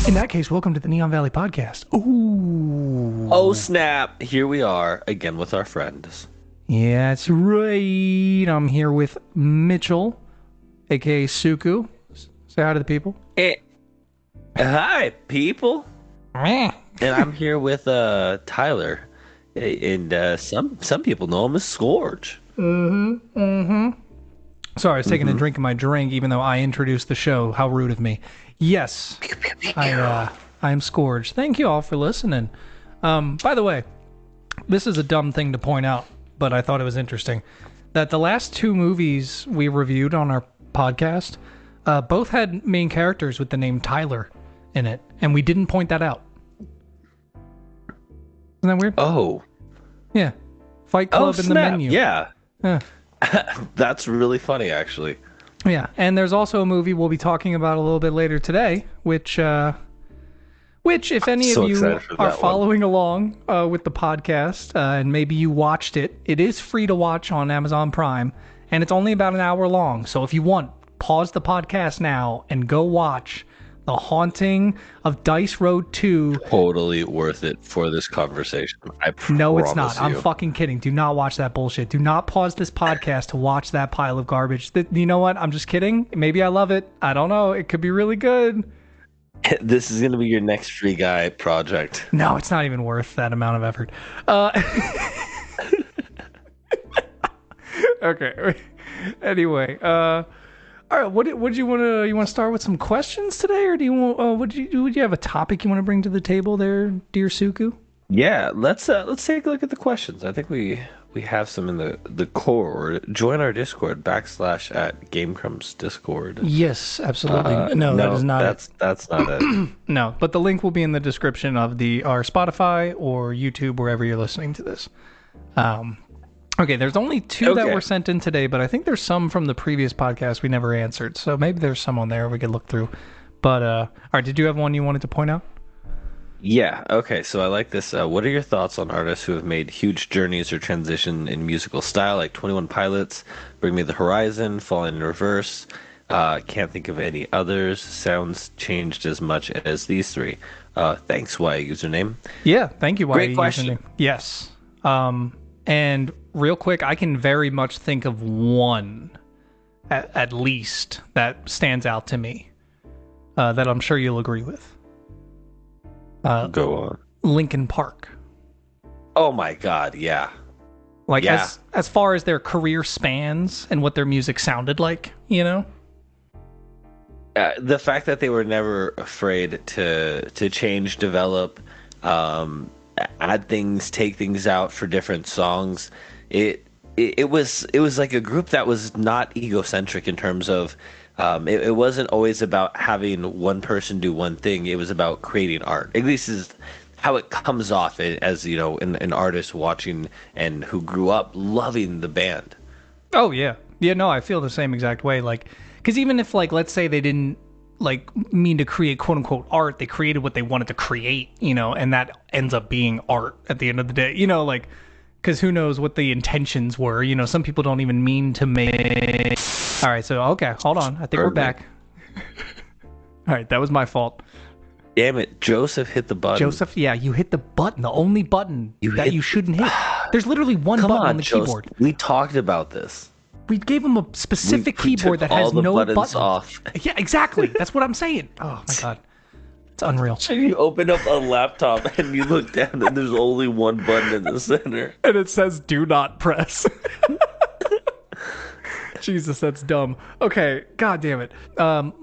In that case, welcome to the Neon Valley Podcast. Ooh. Oh, snap. Here we are again with our friends. Yeah, that's right. I'm here with Mitchell, a.k.a. Tsuku. Say hi to the people. Hi, people. Meh. And I'm here with Tyler. And some people know him as Skorge. Sorry, I was taking a drink of my drink, even though I introduced the show. How rude of me. Yes, I am Skorge. Thank you all for listening. By the way, this is a dumb thing to point out, but I thought it was interesting that the last two movies we reviewed on our podcast both had main characters with the name Tyler in it, and we didn't point that out. Isn't that weird? Oh. Yeah. Fight Club in the menu. Yeah. That's really funny, actually. Yeah, and there's also a movie we'll be talking about a little bit later today, which if any of you are following along with the podcast, and maybe you watched it, it is free to watch on Amazon Prime, and it's only about an hour long. So if you want, pause the podcast now and go watch The Haunting of Dice Road 2. Totally worth it for this conversation. I promise No, it's not. you. I'm fucking kidding. Do not watch that bullshit. Do not pause this podcast to watch that pile of garbage. You know what? I'm just kidding. Maybe I love it. I don't know. It could be really good. This is going to be your next free guy project. No, it's not even worth that amount of effort. Okay. Anyway, all right, what do you want to start with some questions today, or do you want would you have a topic you want to bring to the table there, dear Tsuku? Yeah, let's take a look at the questions. I think we have some in the core. Join our Discord / at GameCrumbs Discord. Yes, absolutely. No, that is not that's not it. No, but the link will be in the description of our Spotify or YouTube, wherever you're listening to this. Okay, there's only two that were sent in today, but I think there's some from the previous podcast we never answered. So maybe there's some on there we could look through. But, all right, did you have one you wanted to point out? Yeah, okay, so I like this. What are your thoughts on artists who have made huge journeys or transition in musical style, like 21 Pilots, Bring Me the Horizon, Falling in Reverse? Can't think of any others. Sounds changed as much as these three. Thanks, YA username. Yeah, thank you, YA Great question. username. Yes. And real quick, I can very much think of one, at least, that stands out to me, that I'm sure you'll agree with. Go on. Linkin Park. Oh my God, yeah. Like, as far as their career spans and what their music sounded like, you know? The fact that they were never afraid to change, develop, add things, take things out for different songs. It was like a group that was not egocentric in terms of it wasn't always about having one person do one thing. It was about creating art. At least is how it comes off as, you know, an artist watching and who grew up loving the band. Oh yeah. Yeah, no, I feel the same exact way. Like, because even if, like, let's say they didn't like mean to create quote unquote art, they created what they wanted to create, you know, and that ends up being art at the end of the day, you know, like, because who knows what the intentions were, you know, some people don't even mean to make. All right, so okay, hold on, I think we're back. All right, that was my fault. Damn it, Joseph hit the button. Joseph, yeah, you hit the button, the only button you shouldn't hit. There's literally one button on the keyboard. We talked about this. We gave him a specific keyboard that has no buttons off. Yeah, exactly. That's what I'm saying. Oh my God, it's unreal. So you open up a laptop and you look down and there's only one button in the center, and it says "Do not press." Jesus, that's dumb. Okay, God damn it.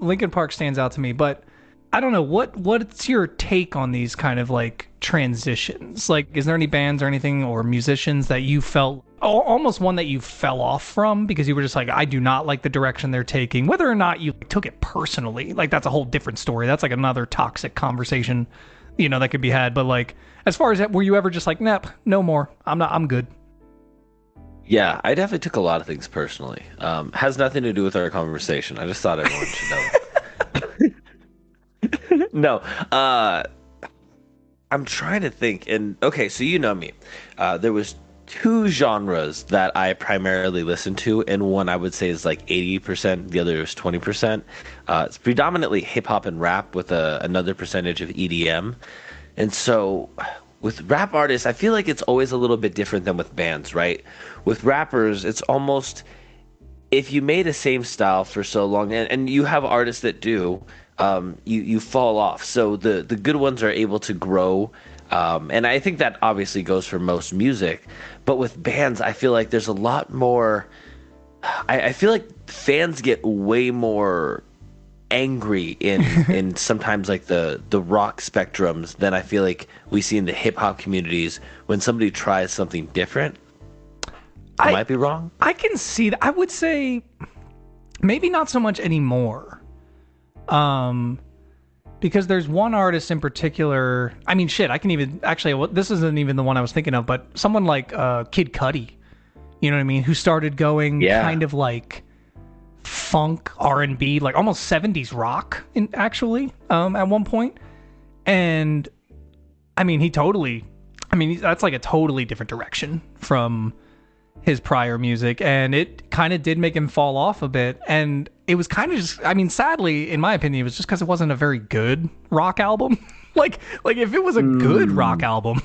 Linkin Park stands out to me, but I don't know what's your take on these kind of like transitions? Like, is there any bands or anything or musicians that you felt almost one that you fell off from because you were just like, I do not like the direction they're taking, whether or not you took it personally? Like, that's a whole different story. That's like another toxic conversation, you know, that could be had. But like, as far as that, were you ever just like, nope, no more, I'm good? Yeah, I definitely took a lot of things personally. Has nothing to do with our conversation. I just thought everyone should know. No, I'm trying to think. And okay, so you know me. There was two genres that I primarily listen to, and one I would say is like 80%, the other is 20%. It's predominantly hip hop and rap with another percentage of EDM. And so with rap artists, I feel like it's always a little bit different than with bands, right? With rappers, it's almost if you made a same style for so long, and you have artists that do, you fall off. So the good ones are able to grow. And I think that obviously goes for most music. But with bands, I feel like there's a lot more. I feel like fans get way more angry in sometimes like the rock spectrums than I feel like we see in the hip hop communities when somebody tries something different. I might be wrong. I can see that. I would say maybe not so much anymore. Because there's one artist in particular. I mean, shit, I can even actually. This isn't even the one I was thinking of, but someone like Kid Cudi. You know what I mean? Who started going kind of like funk R&B, like almost 70s rock, at one point. And I mean, that's like a totally different direction from his prior music, and it kind of did make him fall off a bit. And it was kind of just, I mean, sadly, in my opinion, it was just because it wasn't a very good rock album. like if it was a good rock album,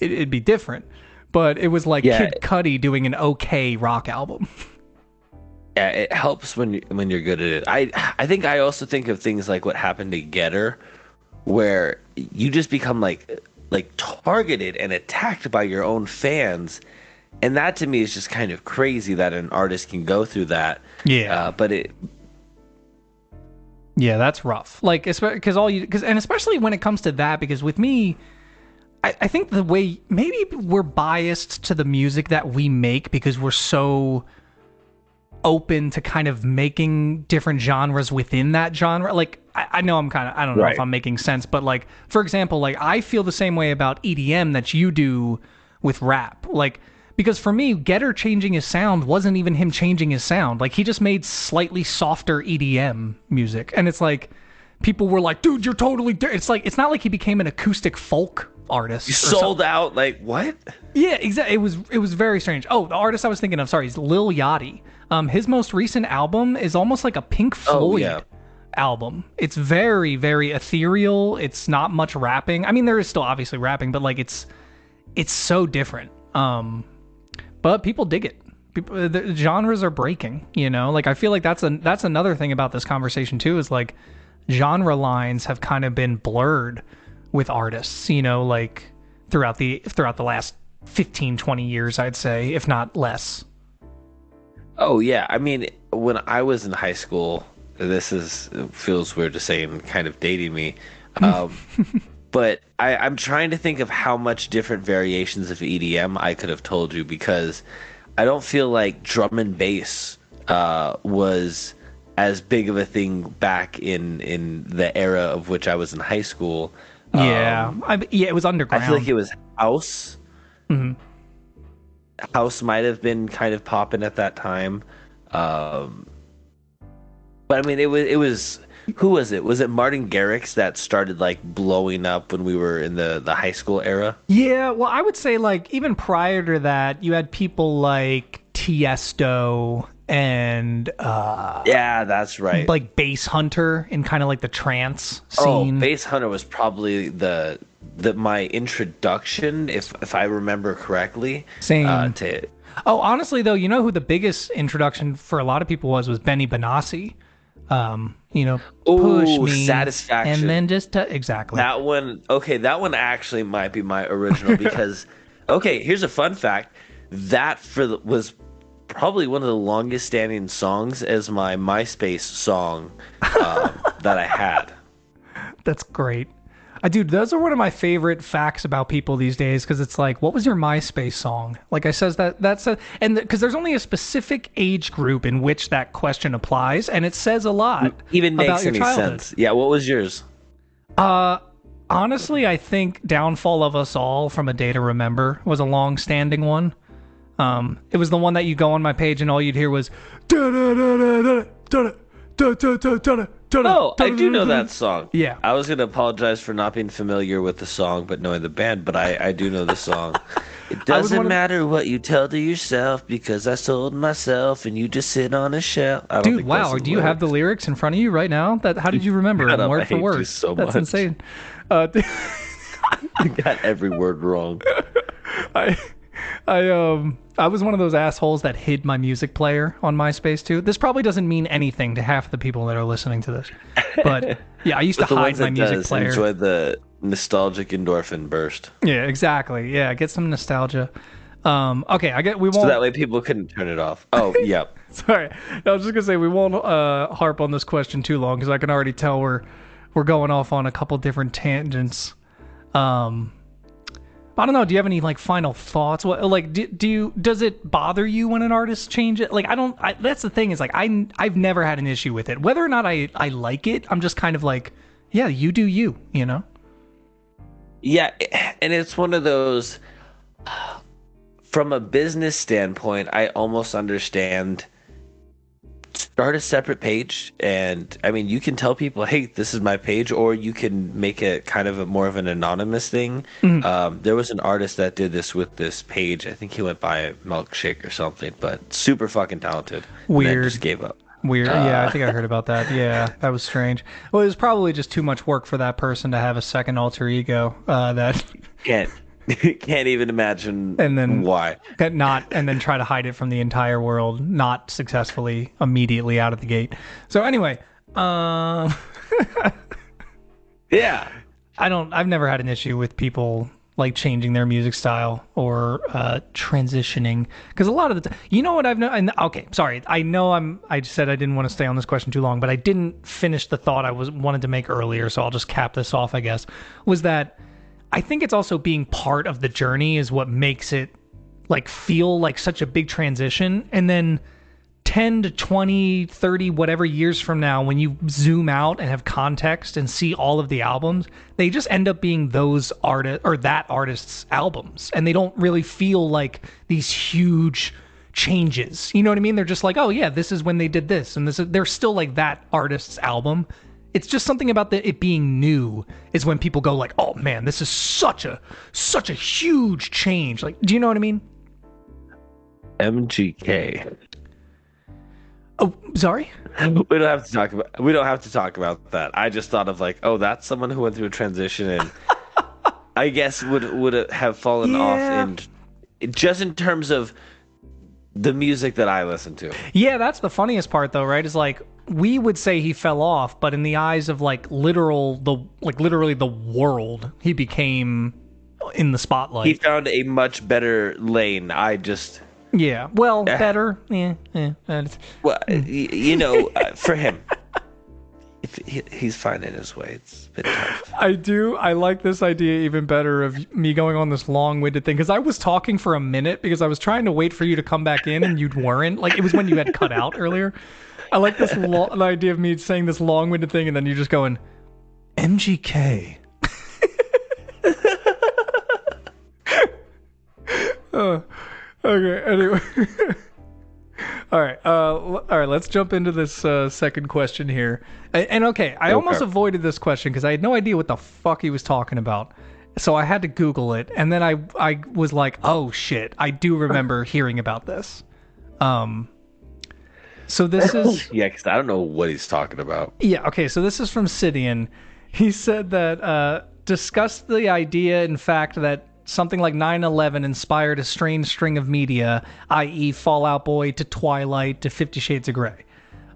it'd be different. But it was like Kid Cudi doing an okay rock album. Yeah, it helps when you're good at it. I think I also think of things like what happened to Getter, where you just become like targeted and attacked by your own fans. And that to me is just kind of crazy that an artist can go through that. Yeah. Yeah, that's rough. Like, and especially when it comes to that, because with me, I think the way maybe we're biased to the music that we make because we're so open to kind of making different genres within that genre. Like, I know I don't know if I'm making sense, but like, for example, like I feel the same way about EDM that you do with rap. Like, because for me, Getter changing his sound wasn't even him changing his sound. Like, he just made slightly softer EDM music. And it's like, people were like, dude, you're totally... It's like, it's not like he became an acoustic folk artist. You sold out, like, what? Yeah, exactly. It was very strange. Oh, the artist I was thinking of, sorry, is Lil Yachty. His most recent album is almost like a Pink Floyd album. It's very, very ethereal. It's not much rapping. I mean, there is still obviously rapping, but like, it's so different. But people dig it. The genres are breaking, you know? Like, I feel like that's another thing about this conversation, too, is, like, genre lines have kind of been blurred with artists, you know, like, throughout the last 15, 20 years, I'd say, if not less. Oh, yeah. I mean, when I was in high school, feels weird to say and kind of dating me, but I'm trying to think of how much different variations of EDM I could have told you, because I don't feel like drum and bass was as big of a thing back in the era of which I was in high school. It was underground. I feel like it was house. Mm-hmm. House might have been kind of popping at that time. But I mean, it was who was it? Was it Martin Garrix that started like blowing up when we were in the high school era? Yeah, well, I would say like even prior to that, you had people like Tiesto and yeah, that's right. Like Bass Hunter in kind of like the trance scene. Oh, Bass Hunter was probably my introduction, if I remember correctly. Same. Oh, honestly though, you know who the biggest introduction for a lot of people was Benny Benassi. You know, push me, Satisfaction, and then just exactly that one. Okay, that one actually might be my original because, okay, here's a fun fact: that was probably one of the longest standing songs as my MySpace song that I had. That's great. Dude, those are one of my favorite facts about people these days, because it's like, what was your MySpace song? Like I says and because there's only a specific age group in which that question applies, and it says a lot. Even makes any sense. Yeah, what was yours? Honestly, I think Downfall of Us All from A Day to Remember was a long-standing one. It was the one that you go on my page and all you'd hear was da da da da da da da da da da Oh, I do know that song. Yeah. I was gonna apologize for not being familiar with the song, but knowing the band. But I do know the song. It doesn't matter what you tell to yourself because I sold myself and you just sit on a shelf. I don't Dude, think wow. those are Do you have the lyrics in front of you right now? How did you remember Shut them up, word I for hate word? you so That's much. insane. I got every word wrong. I I was one of those assholes that hid my music player on MySpace too. This probably doesn't mean anything to half the people that are listening to this, but yeah, I used to hide my music player. Enjoy the nostalgic endorphin burst. Yeah, exactly. Yeah, get some nostalgia. Okay, we won't. So that way people couldn't turn it off. Oh, yep. Sorry, I was just gonna say we won't harp on this question too long because I can already tell we're going off on a couple different tangents. I don't know. Do you have any like final thoughts? What like does it bother you when an artist changes? Like that's the thing is like I've never had an issue with it. Whether or not I like it, I'm just kind of like, yeah, you do you, you know? Yeah, and it's one of those from a business standpoint, I almost understand. Start a separate page, and I mean, you can tell people, "Hey, this is my page," or you can make it kind of more of an anonymous thing. Mm-hmm. There was an artist that did this with this page. I think he went by Milkshake or something, but super fucking talented. Weird. And then just gave up. Weird. Yeah, I think I heard about that. Yeah, that was strange. Well, it was probably just too much work for that person to have a second alter ego. That can't even imagine and then why. And then try to hide it from the entire world, not successfully immediately out of the gate. So anyway, yeah, I've never had an issue with people like changing their music style or transitioning, because a lot of the time, you know what I've known. Okay, sorry, I said I didn't want to stay on this question too long, but I didn't finish the thought I wanted to make earlier, so I'll just cap this off, I guess. Was that I think it's also being part of the journey is what makes it like feel like such a big transition. And then 10 to 20, 30, whatever years from now, when you zoom out and have context and see all of the albums, they just end up being those artist or that artist's albums. And they don't really feel like these huge changes. You know what I mean? They're just like, oh yeah, this is when they did this. And they're still like that artist's album. It's just something about it being new is when people go like, oh man, this is such a huge change. Like, do you know what I mean? MGK. Oh, sorry? We don't have to talk about that. I just thought of like, oh, that's someone who went through a transition and I guess would have fallen off and just in terms of the music that I listen to. Yeah, that's the funniest part though, right? Is like we would say he fell off, but in the eyes of literally the world, he became in the spotlight. He found a much better lane. Yeah, well, better. Yeah. Well, you know, for him, if he's finding his way. It's a bit tough. I like this idea even better of me going on this long-winded thing because I was talking for a minute because I was trying to wait for you to come back in and you weren't. Like it was when you had cut out earlier. I like this the idea of me saying this long-winded thing and then you just going, MGK. Okay, anyway. All right, let's jump into this second question here. And okay, I almost avoided this question because I had no idea what the fuck he was talking about. So I had to Google it, and then I was like, oh shit, I do remember hearing about this. So this is... Yeah, because I don't know what he's talking about. Yeah, okay, so this is from Sidian. He said that, discussed the idea, in fact, that something like 9/11 inspired a strange string of media, i.e. Fall Out Boy to Twilight to 50 Shades of Grey.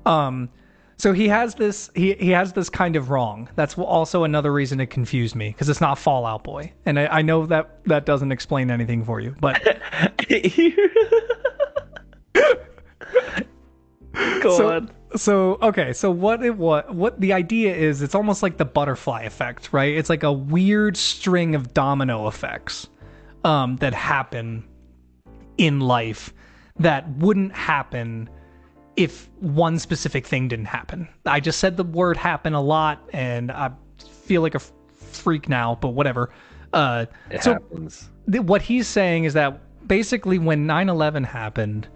So he has this he has this kind of wrong. That's also another reason it confused me, because it's not Fall Out Boy. And I know that doesn't explain anything for you, but... Go on. So okay, so what the idea is, it's almost like the butterfly effect, right? It's like a weird string of domino effects that happen in life that wouldn't happen if one specific thing didn't happen. I just said the word happen a lot, and I feel like a freak now, but whatever. It happens. What he's saying is that basically when 9/11 happened,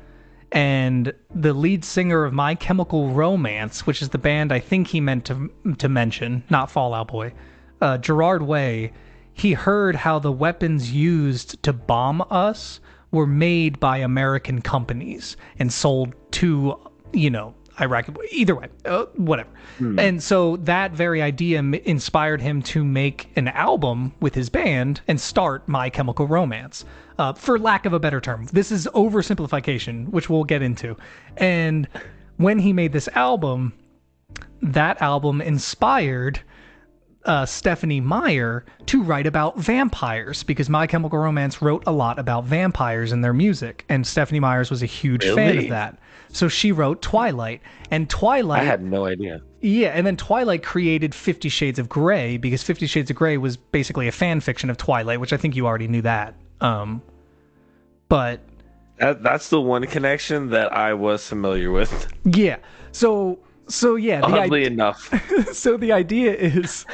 and the lead singer of My Chemical Romance, which is the band I think he meant to mention, not Fall Out Boy, Gerard Way, he heard how the weapons used to bomb us were made by American companies and sold to, Iraq. Either way, whatever. And so that very idea inspired him to make an album with his band and start My Chemical Romance. For lack of a better term, this is oversimplification, which we'll get into. And when he made this album, that album inspired Stephanie Meyer to write about vampires, because My Chemical Romance wrote a lot about vampires in their music, and Stephanie Myers was a huge fan of that. So she wrote Twilight, and Twilight... I had no idea. Yeah, and then Twilight created 50 Shades of Grey, because 50 Shades of Grey was basically a fan fiction of Twilight, which I think you already knew that. But... That's the one connection that I was familiar with. Yeah, so yeah, oddly enough. So the idea is,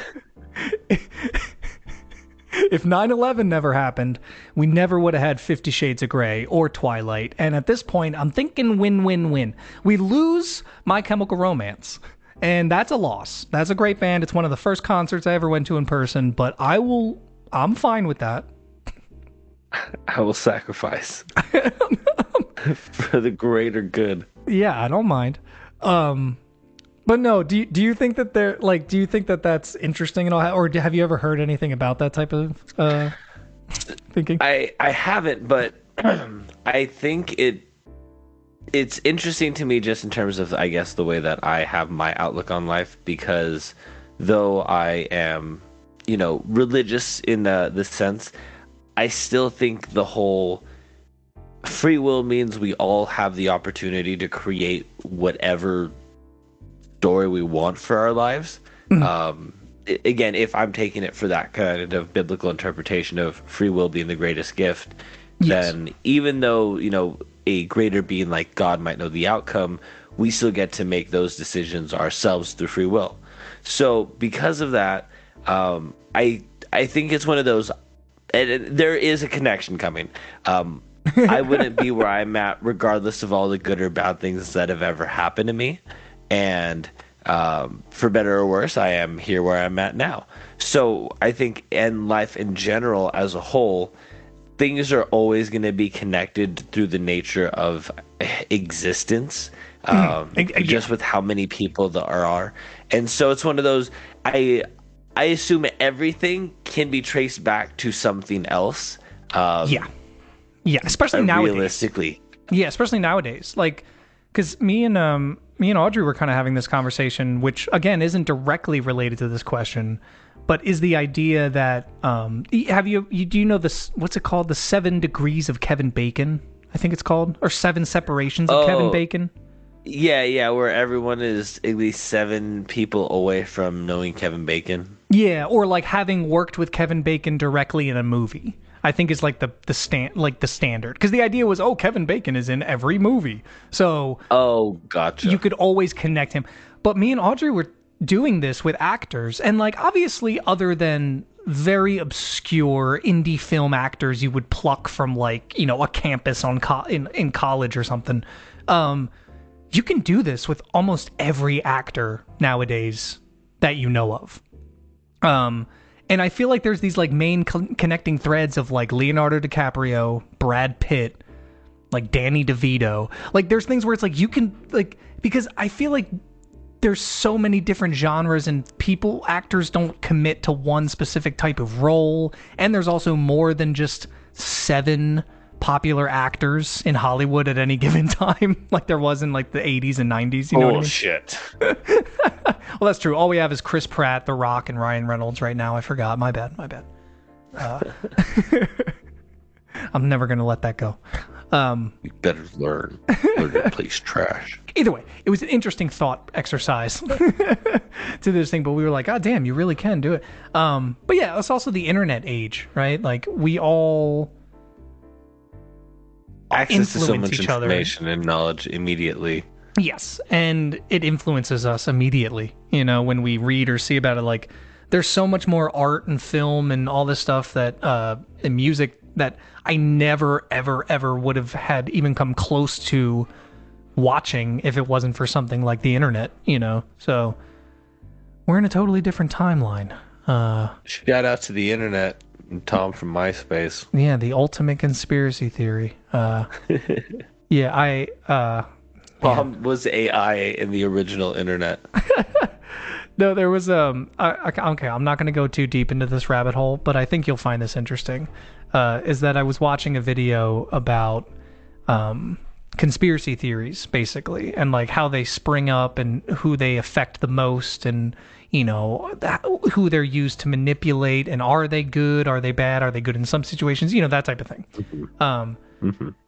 if 9/11 never happened, we never would have had 50 Shades of Grey or Twilight. And at this point, I'm thinking win-win-win. We lose My Chemical Romance, and that's a loss. That's a great band. It's one of the first concerts I ever went to in person, but I'm fine with that. I will sacrifice for the greater good. Yeah, I don't mind. But no, do you think that do you think that that's interesting and all, or have you ever heard anything about that type of thinking? I haven't, but I think it's interesting to me just in terms of, I guess, the way that I have my outlook on life, because though I am, religious in the sense, I still think the whole free will means we all have the opportunity to create whatever story we want for our lives. Again, if I'm taking it for that kind of biblical interpretation of free will being the greatest gift, then even though, a greater being like God might know the outcome, we still get to make those decisions ourselves through free will. So because of that, I think it's one of those, and there is a connection coming. I wouldn't be where I'm at regardless of all the good or bad things that have ever happened to me. And for better or worse, I am here where I'm at now. So I think in life in general as a whole, things are always going to be connected through the nature of existence, just with how many people there are. And so it's one of those, I assume everything can be traced back to something else. Yeah, especially nowadays. Realistically. Yeah, especially nowadays. Like, because me and Audrey were kind of having this conversation, which again isn't directly related to this question, but is the idea that do you know this? What's it called? The 7 degrees of Kevin Bacon, I think it's called, or 7 separations of Kevin Bacon. Yeah, where everyone is at least 7 people away from knowing Kevin Bacon. Yeah, or like having worked with Kevin Bacon directly in a movie. I think is like the standard, because the idea was, Kevin Bacon is in every movie, so gotcha. You could always connect him. But me and Audrey were doing this with actors, and like obviously, other than very obscure indie film actors you would pluck from like a campus in college or something, you can do this with almost every actor nowadays that you know of. And I feel like there's these like main connecting threads of like Leonardo DiCaprio, Brad Pitt, like Danny DeVito. Like there's things where it's like you can like, because I feel like there's so many different genres and actors don't commit to one specific type of role. And there's also more than just 7 popular actors in Hollywood at any given time, like there was in like the 80s and 90s. You know what I mean? Shit. Well, that's true. All we have is Chris Pratt, The Rock, and Ryan Reynolds right now. I forgot. My bad. I'm never going to let that go. You better learn to place trash. Either way, it was an interesting thought exercise to this thing, but we were like, God damn, you really can do it. But yeah, it's also the internet age, right? Like we all access to so much information and knowledge immediately. Yes, and it influences us immediately, when we read or see about it. Like, there's so much more art and film and all this stuff that, and music that I never, ever, ever would have had even come close to watching if it wasn't for something like the internet, So we're in a totally different timeline. Shout out to the internet and Tom from MySpace. Yeah, the ultimate conspiracy theory. Yeah, Tom was AI in the original internet. No, there was okay, I'm not going to go too deep into this rabbit hole, but I think you'll find this interesting. Is that I was watching a video about conspiracy theories, basically, and like how they spring up and who they affect the most, and who they're used to manipulate, and are they good, are they bad, are they good in some situations, that type of thing.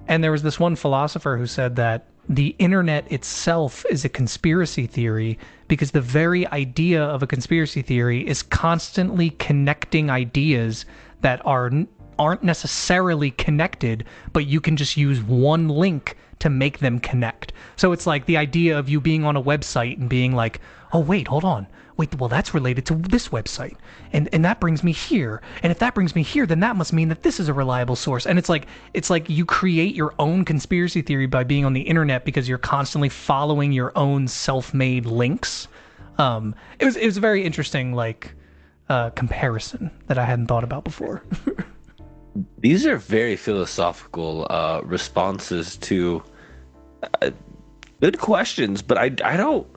And there was this one philosopher who said that the internet itself is a conspiracy theory because the very idea of a conspiracy theory is constantly connecting ideas that aren't necessarily connected, but you can just use one link to make them connect. So it's like the idea of you being on a website and being like, oh wait, hold on. Wait, well that's related to this website. And that brings me here. And if that brings me here, then that must mean that this is a reliable source. And it's like you create your own conspiracy theory by being on the internet because you're constantly following your own self-made links. It was a very interesting comparison that I hadn't thought about before. These are very philosophical responses to good questions, but I don't.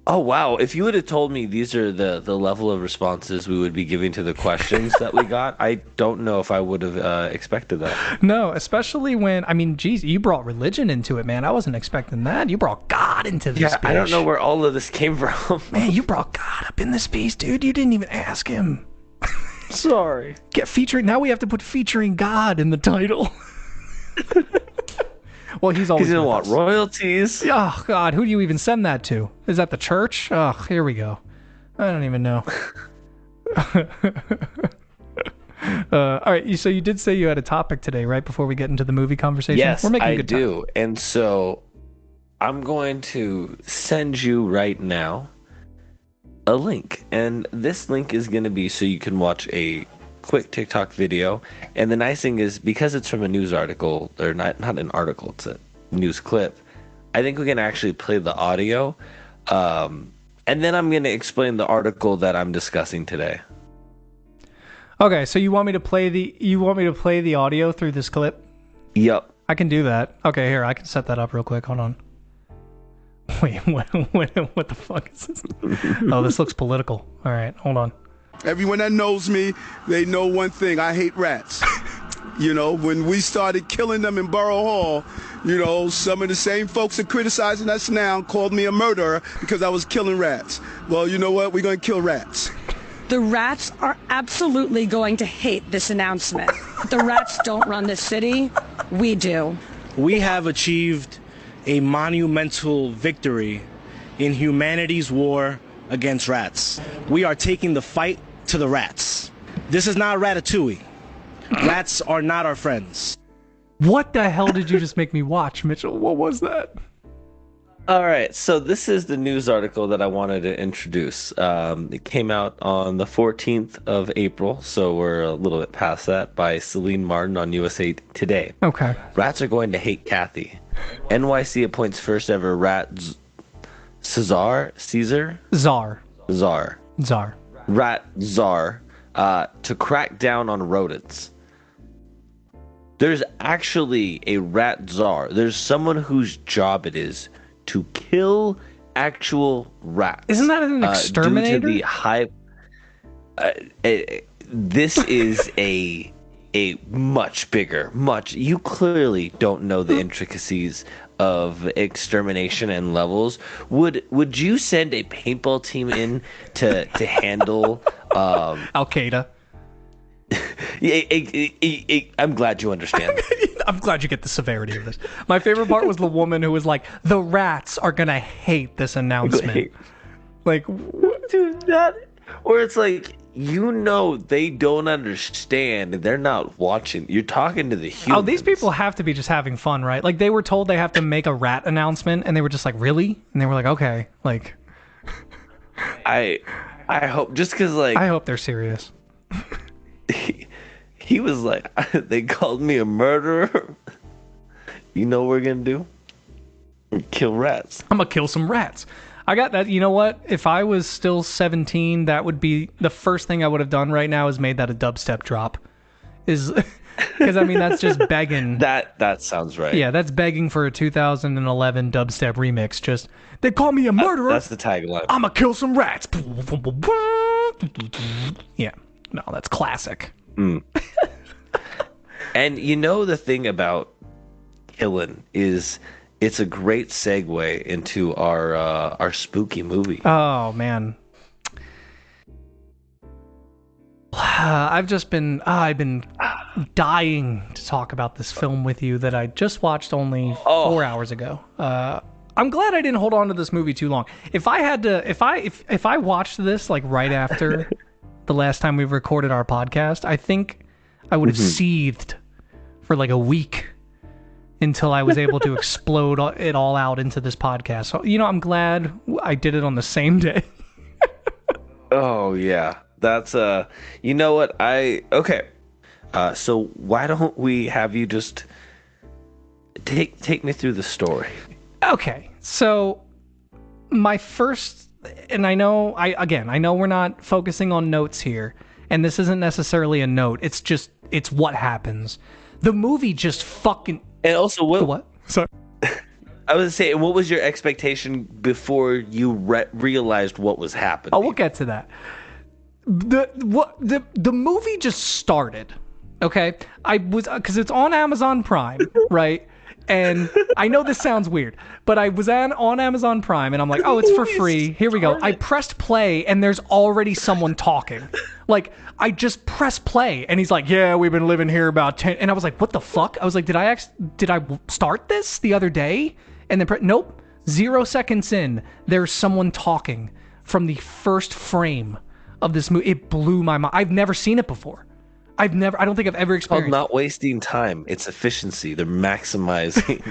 Oh wow! If you would have told me these are the level of responses we would be giving to the questions that we got, I don't know if I would have expected that. No, especially when geez, you brought religion into it, man. I wasn't expecting that. You brought God into this. Yeah, bitch. I don't know where all of this came from. Man, you brought God up in this piece, dude. You didn't even ask him. Sorry. Now we have to put featuring God in the title. Well, he's always gonna want royalties. Oh God, who do you even send that to? Is that the church? Oh, here we go. I don't even know. All right, so you did say you had a topic today, right? Before we get into the movie conversation. Yes, we're making I good do. time. And so I'm going to send you right now a link, and this link is going to be so you can watch a quick TikTok video. And the nice thing is, because it's from a news article, or not an article, it's a news clip, I think we can actually play the audio, and then I'm going to explain the article that I'm discussing today. Okay, so you want me to play the audio through this clip? Yep. I can do that. Okay, here, I can set that up real quick. Hold on. Wait, what the fuck is this? Oh, this looks political. All right, hold on. Everyone that knows me, they know one thing. I hate rats. When we started killing them in Borough Hall, some of the same folks that criticizing us now called me a murderer because I was killing rats. Well, you know what? We're going to kill rats. The rats are absolutely going to hate this announcement. The rats don't run this city. We do. We have achieved a monumental victory in humanity's war against rats. We are taking the fight to the rats. This is not Ratatouille. Rats are not our friends. What the hell did you just make me watch, Mitchell? What was that? All right, so this is the news article that I wanted to introduce. It came out on the 14th of April, so we're a little bit past that, by Celine Martin on USA Today. Okay. Rats are going to hate Kathy. NYC appoints first ever rat Czar rat czar to crack down on rodents. There's actually a rat czar. There's someone whose job it is to kill actual rats. Isn't that an exterminator? Due to the high. This is a much bigger, you clearly don't know the intricacies of extermination and levels. Would you send a paintball team in to handle Al Qaeda? I'm glad you understand. I'm glad you get the severity of this. My favorite part was the woman who was like, "The rats are gonna hate this announcement." Like, dude, that, or it's like, they don't understand. They're not watching. You're talking to the humans. Oh, these people have to be just having fun, right? Like, they were told they have to make a rat announcement, and they were just like, "Really?" And they were like, "Okay." Like, I hope, just because, like, I hope they're serious. He was like, they called me a murderer. You know what we're gonna do? Kill rats. I'm gonna kill some rats. I got that. You know what? If I was still 17, that would be the first thing I would have done right now is made that a dubstep drop. Is because I mean that's just begging. That sounds right. Yeah, that's begging for a 2011 dubstep remix. Just they call me a murderer. That's the tagline. I'm gonna kill some rats. Yeah, no, that's classic. And you know the thing about killing is it's a great segue into our spooky movie. Oh man. I've been dying to talk about this film with you that I just watched only 4 hours ago. I'm glad I didn't hold on to this movie too long. If I watched this like right after the last time we recorded our podcast, I think I would have seethed for like a week until I was able to explode it all out into this podcast. So, you know, I'm glad I did it on the same day. Oh yeah. That's you know what so why don't we have you just take me through the story? Okay, so my first, and I know we're not focusing on notes here, and this isn't necessarily a note. It's what happens. The movie just fucking. And also What? Sorry. I was saying, what was your expectation before you realized what was happening? Oh, we'll get to that. The movie just started. Okay, because it's on Amazon Prime, right? And I know this sounds weird, but I was on Amazon Prime, and I'm like, oh, it's for free. Here we go. I pressed play, and there's already someone talking. Like, I just pressed play, and he's like, yeah, we've been living here about 10. And I was like, what the fuck? I was like, did I start this the other day? And then, nope. 0 seconds in, there's someone talking from the first frame of this movie. It blew my mind. I've never seen it before. I don't think I've ever experienced. It's called not wasting time. It's efficiency. They're maximizing.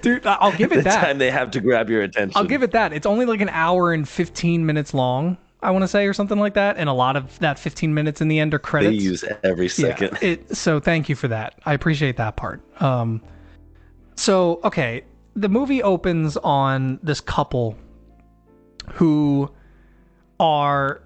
Dude, I'll give it the that. time they have to grab your attention. I'll give it that. It's only like an hour and 15 minutes long, I want to say, or something like that. And a lot of that 15 minutes in the end are credits. They use every second. Yeah, so thank you for that. I appreciate that part. So, okay. The movie opens on this couple who are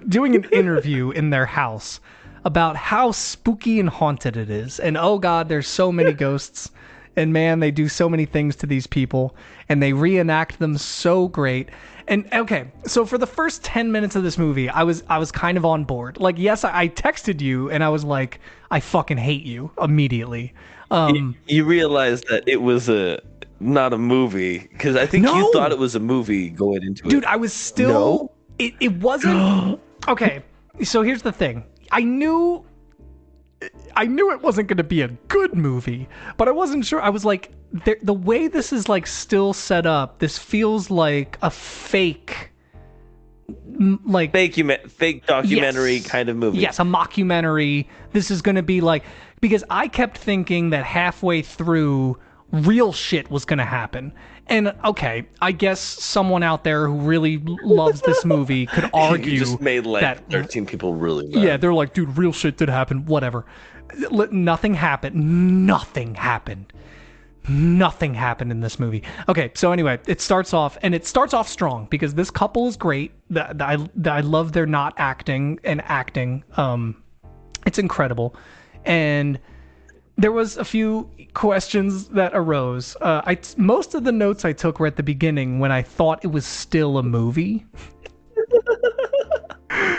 doing an interview in their house about how spooky and haunted it is. And oh god, there's so many ghosts. And man, they do so many things to these people. And they reenact them so great. And okay, so for the first 10 minutes of this movie, I was kind of on board. Like, yes, I texted you and I was like, I fucking hate you immediately. You realized that it was not a movie, because I think you thought it was a movie going into it. Dude, I was still... No? It wasn't... Okay, so here's the thing. I knew it wasn't going to be a good movie, but I wasn't sure. I was like, the way this is like still set up, this feels like a fake... like fake documentary kind of movie. Yes, a mockumentary. This is going to be like... Because I kept thinking that halfway through, real shit was going to happen. And, okay, I guess someone out there who really loves this movie could argue you just made, like, that 13 people really mad. Yeah, they're like, dude, real shit did happen, whatever. Nothing happened. Nothing happened in this movie. Okay, so anyway, it starts off strong, because this couple is great. I love their not acting and acting. It's incredible. And there was a few questions that arose. Most of the notes I took were at the beginning when I thought it was still a movie,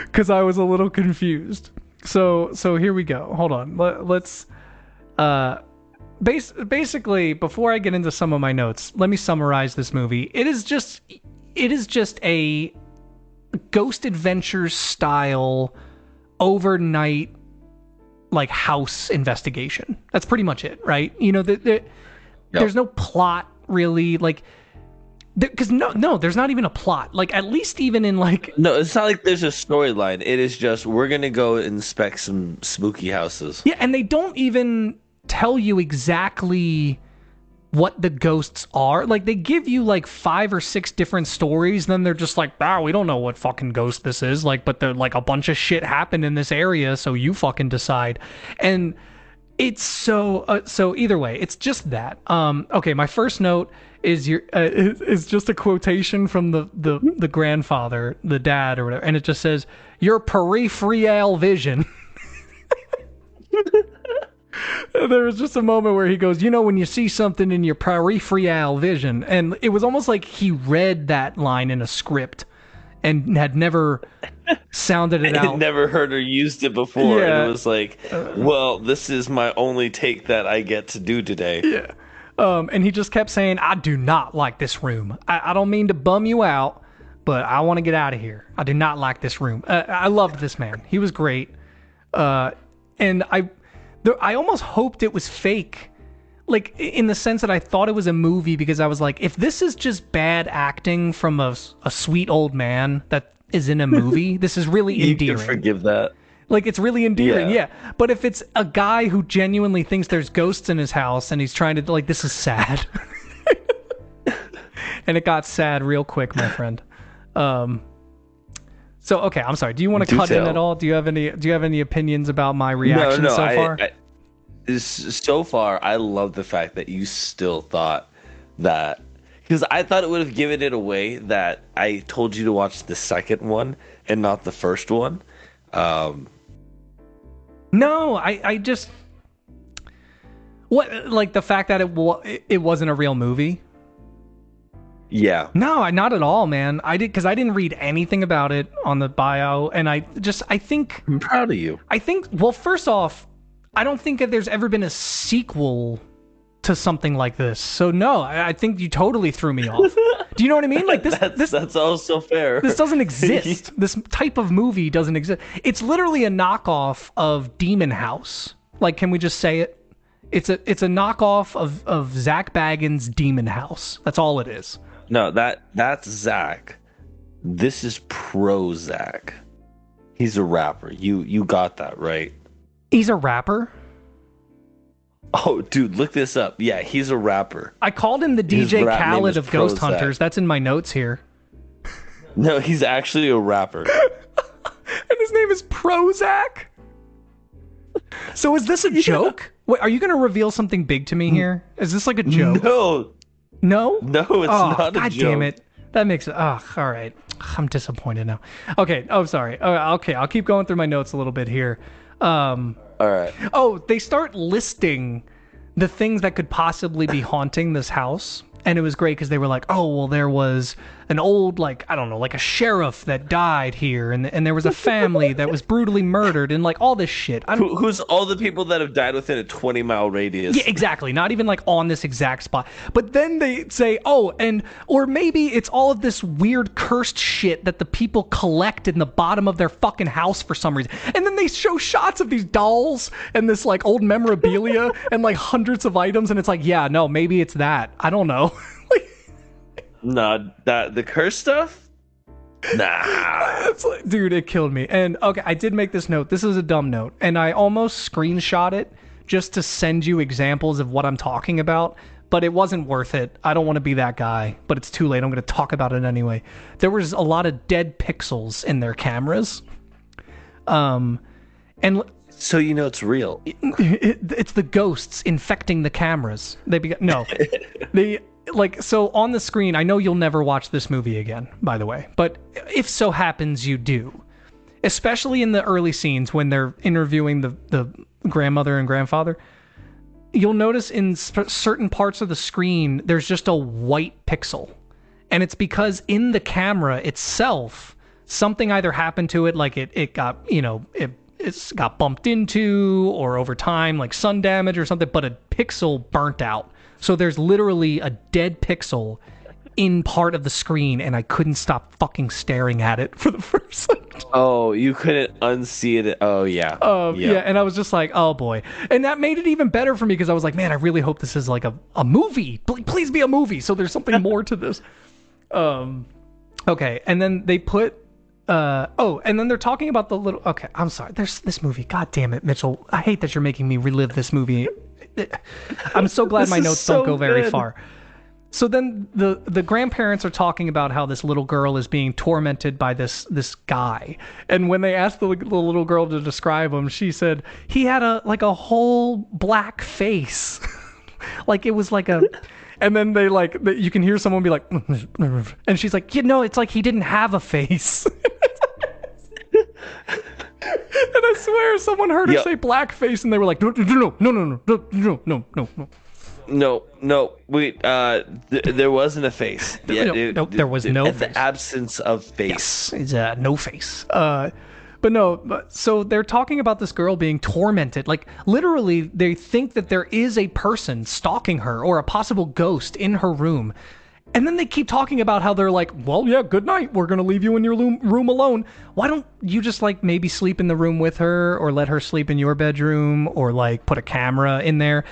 because I was a little confused. So here we go. Hold on. Let's basically, before I get into some of my notes, let me summarize this movie. It is just a Ghost Adventures style overnight, like, house investigation. That's pretty much it, right? You know, there's no plot really, like, because no, there's not even a plot. Like, at least even in like... No, it's not like there's a storyline. It is just, we're gonna go inspect some spooky houses. Yeah, and they don't even tell you exactly what the ghosts are. Like, they give you like 5 or 6 different stories, then they're just like, we don't know what fucking ghost this is. Like, but they're like, a bunch of shit happened in this area, so you fucking decide. And It's so either way, it's just that. Okay, my first note is just a quotation from the grandfather, the dad or whatever, and it just says, "Your peripheral vision." There was just a moment where he goes, "You know, when you see something in your peripheral vision," and it was almost like he read that line in a script and had never sounded it out. I'd never heard or used it before. Yeah. And it was like, well, this is my only take that I get to do today. Yeah. And he just kept saying, "I do not like this room. I don't mean to bum you out, but I want to get out of here. I do not like this room." I loved this man. He was great. And I almost hoped it was fake. Like, in the sense that I thought it was a movie, because I was like, if this is just bad acting from a sweet old man that is in a movie, this is really endearing. You can forgive that. Like, it's really endearing, yeah. But if it's a guy who genuinely thinks there's ghosts in his house and he's trying to, like, this is sad. And it got sad real quick, my friend. So, okay, I'm sorry. Do you want to cut in at all? Do you have any opinions about my reaction so far? So far, I love the fact that you still thought that, because I thought it would have given it away that I told you to watch the second one and not the first one. No, I just like the fact that it wasn't a real movie. Yeah. No, not at all, man. I didn't read anything about it on the bio, and I think I'm proud of you. Well, first off, I don't think that there's ever been a sequel to something like this. So no, I think you totally threw me off. Do you know what I mean? Like that's also fair. This doesn't exist. This type of movie doesn't exist. It's literally a knockoff of Demon House. Like, can we just say it? It's a knockoff of Zach Bagans' Demon House. That's all it is. No, that's Zach. This is pro Zach. He's a rapper. You got that right. He's a rapper? Oh, dude, look this up. Yeah, he's a rapper. I called him the DJ Khaled of Ghost Hunters. That's in my notes here. No, he's actually a rapper. And his name is Prozac? So is this a joke? Wait, are you going to reveal something big to me here? Is this like a joke? No. No? No, it's not a God joke. Damn it. That makes it... all right. I'm disappointed now. Okay, sorry. Okay, I'll keep going through my notes a little bit here. All right. Oh, they start listing the things that could possibly be haunting this house. And it was great because they were like, oh, well, there was an old, like, I don't know, like a sheriff that died here. And there was a family that was brutally murdered and like all this shit. Who's all the people that have died within a 20-mile radius? Yeah, exactly. Not even like on this exact spot. But then they say, or maybe it's all of this weird cursed shit that the people collect in the bottom of their fucking house for some reason. And then they show shots of these dolls and this like old memorabilia and like hundreds of items. And it's like, yeah, no, maybe it's that. I don't know. No, the curse stuff? Nah. It's like, dude, it killed me. And okay, I did make this note. This is a dumb note. And I almost screenshot it just to send you examples of what I'm talking about. But it wasn't worth it. I don't want to be that guy. But it's too late. I'm going to talk about it anyway. There was a lot of dead pixels in their cameras. And so you know it's real. It's the ghosts infecting the cameras. So on the screen, I know you'll never watch this movie again, by the way, but if so happens you do, especially in the early scenes when they're interviewing the grandmother and grandfather, you'll notice in certain parts of the screen, there's just a white pixel. And it's because in the camera itself, something either happened to it, like it got, it's got bumped into, or over time, like sun damage or something, but a pixel burnt out. So there's literally a dead pixel in part of the screen, and I couldn't stop fucking staring at it for the first time. Oh, you couldn't unsee it. Oh, yeah. Yeah, and I was just like, oh boy. And that made it even better for me, because I was like, man, I really hope this is like a movie. Please be a movie, so there's something more to this. Okay, and then they put... and then they're talking about the little... Okay, I'm sorry. There's this movie. God damn it, Mitchell. I hate that you're making me relive this movie. I'm so glad my notes don't go very far. So then the grandparents are talking about how this little girl is being tormented by this guy. And when they asked the little girl to describe him, she said he had a whole black face. Like it was like a... And then they you can hear someone be like... And she's like, it's like he didn't have a face. And I swear someone heard her say black face and they were like, no. Wait, there wasn't a face. There was no face. The absence of face. It's no face. So they're talking about this girl being tormented. Like, literally, they think that there is a person stalking her or a possible ghost in her room. And then they keep talking about how they're like, well, yeah, good night. We're going to leave you in your room alone. Why don't you just, maybe sleep in the room with her or let her sleep in your bedroom or, put a camera in there?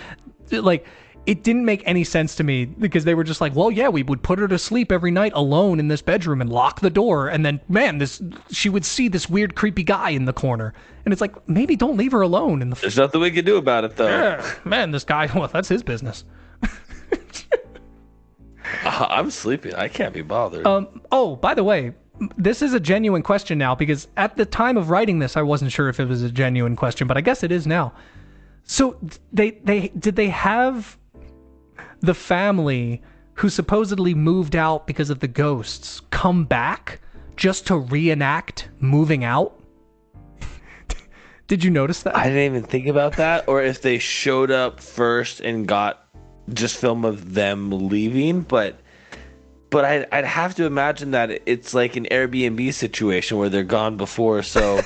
It didn't make any sense to me because they were just like, well, yeah, we would put her to sleep every night alone in this bedroom and lock the door. And then, man, she would see this weird, creepy guy in the corner. And it's like, maybe don't leave her alone in the... There's nothing we can do about it, though. Yeah, man, this guy, well, that's his business. I'm sleeping. I can't be bothered. Oh, by the way, this is a genuine question now because at the time of writing this, I wasn't sure if it was a genuine question, but I guess it is now. So did they have the family who supposedly moved out because of the ghosts come back just to reenact moving out? Did you notice that? I didn't even think about that. Or if they showed up first and got just film of them leaving, but I'd have to imagine that it's like an Airbnb situation where they're gone before, so...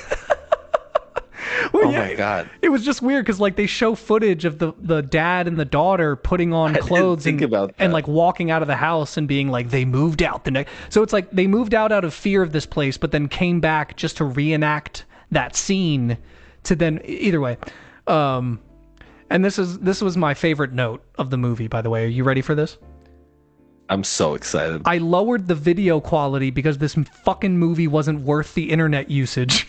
Well, my God. It was just weird because they show footage of the dad and the daughter putting on clothes and walking out of the house and being like, they moved out the next. So it's like they moved out of fear of this place, but then came back just to reenact that scene to then either way. And this was my favorite note of the movie, by the way. Are you ready for this? I'm so excited. I lowered the video quality because this fucking movie wasn't worth the internet usage.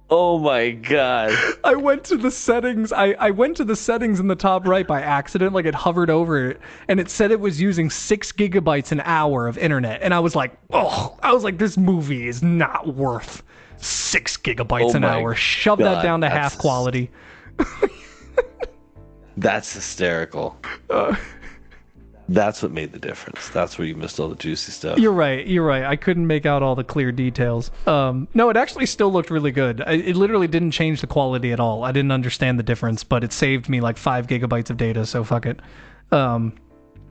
Oh my God. I went to the settings. I went to the settings in the top right by accident. It hovered over it and it said it was using 6 gigabytes an hour of internet. And I was like, this movie is not worth 6 gigabytes an hour. Shove that down to half quality. That's hysterical. That's what made the difference. That's where you missed all the juicy stuff. You're right. I couldn't make out all the clear details. No, it actually still looked really good. It literally didn't change the quality at all. I didn't understand the difference, but it saved me 5 gigabytes of data, so fuck it.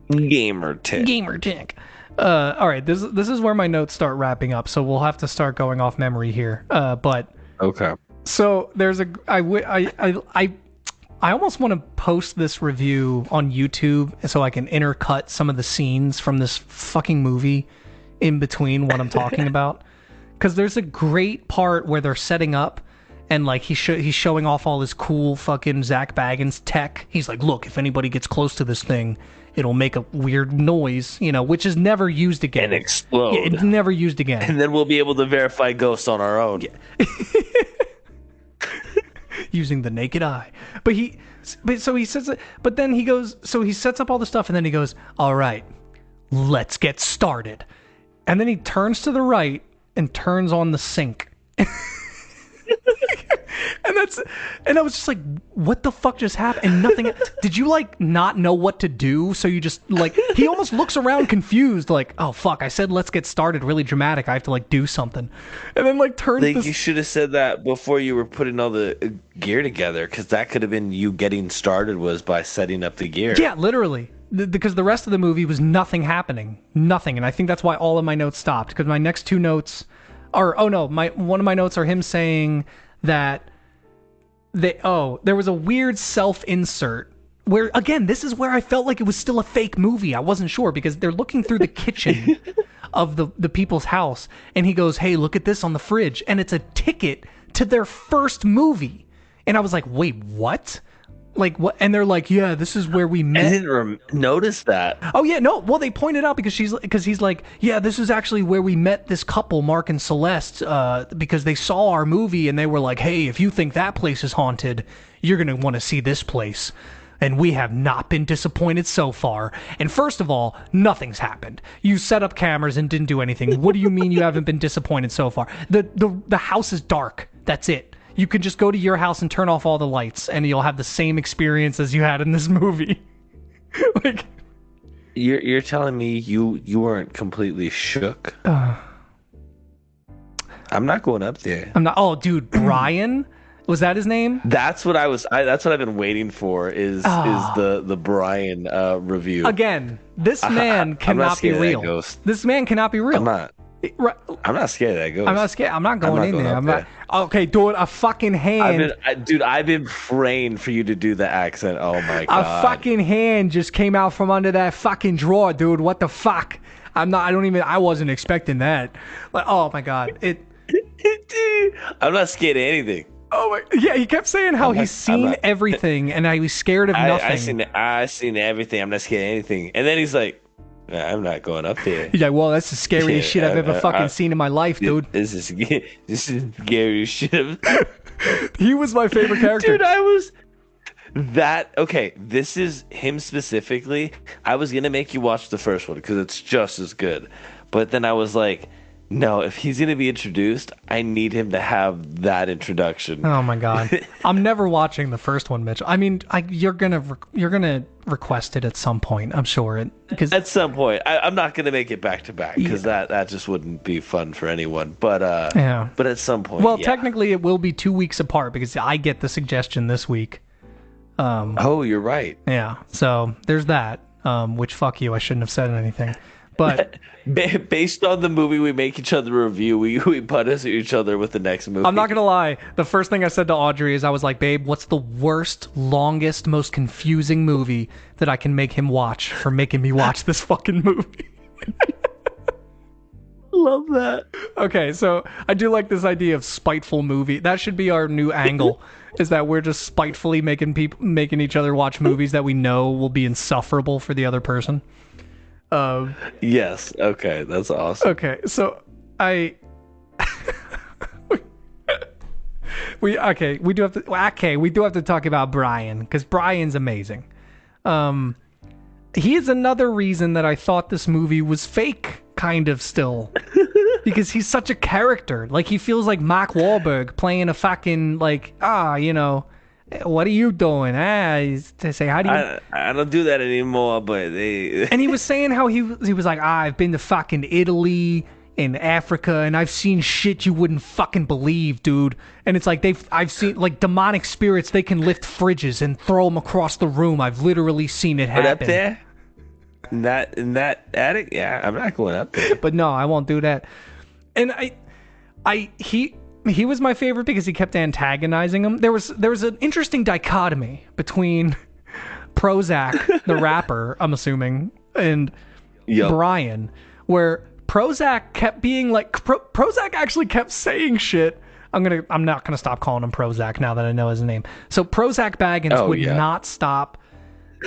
Gamer tick. All right, this is where my notes start wrapping up, so we'll have to start going off memory here. But okay. So there's I almost want to post this review on YouTube so I can intercut some of the scenes from this fucking movie in between what I'm talking about. Because there's a great part where they're setting up and he's showing off all his cool fucking Zach Baggins tech. He's like, look, if anybody gets close to this thing, it'll make a weird noise, which is never used again. And explode. Yeah, it's never used again. And then we'll be able to verify ghosts on our own. Yeah. Using the naked eye. But he sets up all the stuff and then he goes, all right, let's get started. And then he turns to the right and turns on the sink. And I was just like, what the fuck just happened? And nothing. Did you not know what to do? So you just he almost looks around confused, oh fuck, I said let's get started, really dramatic. I have to do something. And then turns. You should have said that before you were putting all the gear together, because that could have been you getting started was by setting up the gear. Yeah, literally. Because the rest of the movie was nothing happening, nothing, and I think that's why all of my notes stopped. Because my next 2 notes are one of my notes are him saying that there was a weird self-insert where, again, this is where I felt like it was still a fake movie. I wasn't sure because they're looking through the kitchen of the people's house and he goes, hey, look at this on the fridge. And it's a ticket to their first movie. And I was like, wait, what? like what? And they're like, yeah, this is where we I met. didn't notice that. Oh yeah, no. Well, they pointed out because he's like, yeah, this is actually where we met this couple, Mark and Celeste, because they saw our movie and they were like, hey, if you think that place is haunted, you're gonna want to see this place. And we have not been disappointed so far. And first of all, nothing's happened. You set up cameras and didn't do anything. What do you mean you haven't been disappointed so far? The house is dark. That's it. You could just go to your house and turn off all the lights, and you'll have the same experience as you had in this movie. Like, you're telling me you weren't completely shook? I'm not going up there. I'm not. Oh, dude, Brian. Was that his name? That's what that's what I've been waiting for. Is the Brian review again? This man cannot be real. This man cannot be real. I'm not scared of that ghost. I'm not scared. I'm not going in there. I'm not. Okay, dude, a fucking hand. I've been praying for you to do the accent. Oh my god. A fucking hand just came out from under that fucking drawer, dude. What the fuck? I wasn't expecting that. Like, oh my god. I'm not scared of anything. Oh my, yeah, he kept saying how he's seen everything and how he's scared of nothing. I seen everything. I'm not scared of anything. And then he's like, I'm not going up there. He's like, well, that's the scariest shit I've ever fucking seen in my life, dude. This is scary shit. He was my favorite character. Dude, okay, this is him specifically. I was going to make you watch the first one because it's just as good. But then I was like, no, if he's going to be introduced, I need him to have that introduction. Oh my god. I'm never watching the first one, Mitch. I mean, you're going to request it at some point, I'm sure. At some point. I'm not going to make it back to back because that just wouldn't be fun for anyone. But yeah. But at some point. Well, technically it will be 2 weeks apart because I get the suggestion this week. Oh, you're right. Yeah. So, there's that. Which fuck you, I shouldn't have said anything. But based on the movie we make each other review, we punish each other with the next movie. I'm not gonna lie. The first thing I said to Audrey is I was like, babe, what's the worst, longest, most confusing movie that I can make him watch for making me watch this fucking movie? Love that. Okay, so I do like this idea of spiteful movie. That should be our new angle. Is that we're just spitefully making each other watch movies that we know will be insufferable for the other person. Yes. Okay, that's awesome. Okay, so we do have to talk about Brian because Brian's amazing. He is another reason that I thought this movie was fake, kind of still, because he's such a character. Like he feels like Mark Wahlberg playing a fucking what are you doing? They say, how do you... I don't do that anymore, but they... And he was saying how he was like, I've been to fucking Italy and Africa, and I've seen shit you wouldn't fucking believe, dude. And it's like, I've seen, like, demonic spirits, they can lift fridges and throw them across the room. I've literally seen it happen. But up there? In that attic? Yeah, I'm not going up there. But no, I won't do that. And he was my favorite because he kept antagonizing him. There was an interesting dichotomy between Prozac, the rapper, I'm assuming, and Brian, where Prozac kept being like Prozac actually kept saying shit. I'm not gonna stop calling him Prozac now that I know his name. So Prozac Baggins would not stop